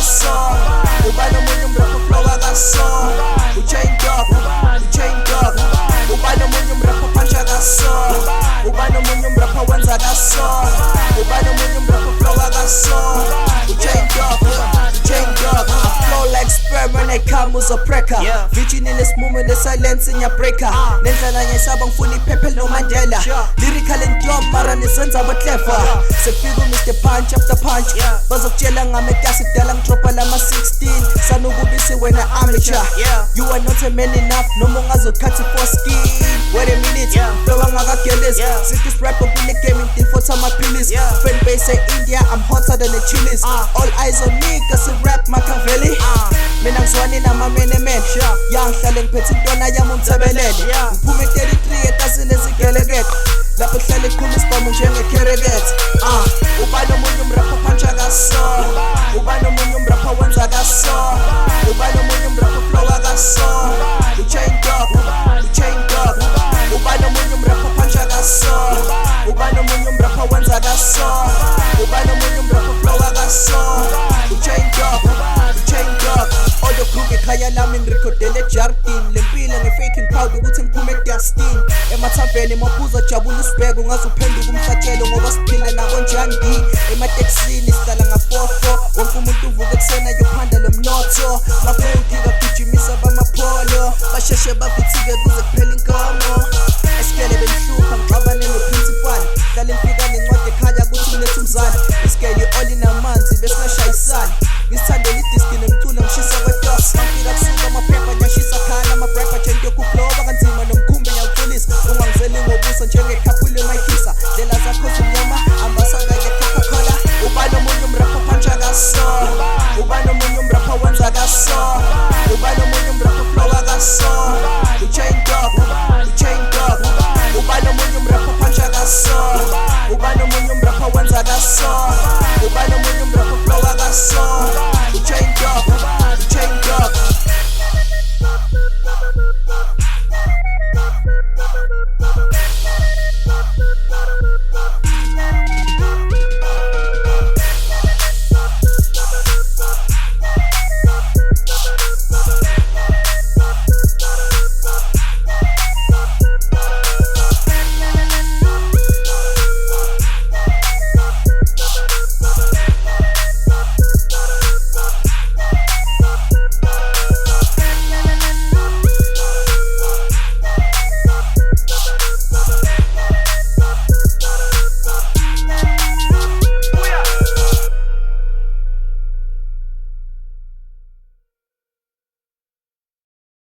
akaso uba nomunye umrapper flow akaso uchain dog uba nomunye umrapper punch akaso uba nomunye umrapper wenza akaso uba nomunye umrapper flow akaso uchain dog I flow like sperm when I come uzo preka Vision in this moment the silence in your breaker Nendlala nyesaba ngifuna iphephe no Mandela Lyrical and dumb mara nisenza clever Sefika Mr. Punch after punch Bazokutshela ngametasi dala ngidropa lama 16 Sanukubisi wena amateur You are not a man enough noma ungazokhathi for skin Wait a minute flow angakagelezi Sick rapper in the game ngifotha amaphilisi Fan base say India I'm hotter than the chilies All eyes on me cause I rap Machiavelli Mina ngizwane namamenemen Yangihlale ngiphethe intwana yami umthebelele Ngiphume 33 etasini ezigelekete Lapho hlale khulu isibhamu njengekherekethe Uba nomunye umrapper punch akaso Uba nomunye umrapper wenza akaso Uba nomunye umrapper flow akaso Uchain dog Uba nomunye umrapper punch akaso Uba nomunye umrapper wenza akaso Uba nomunye umrapper flow akaso Uchain dog Odo group ekhaya lami ngirikhodele jardin Lempilo nge-faking proud ukuthi ngiphume edustin Emathaveni maphuza jabula usibheke ungazuphenduka umhlatshelo ngoba siphile nabo njandi Emateksini sihlala ngafofo wonke umuntu uvuka ekusena yophanda lo mnotho Maphodi kagijimisa bamapholo Basheshe bavithike kuze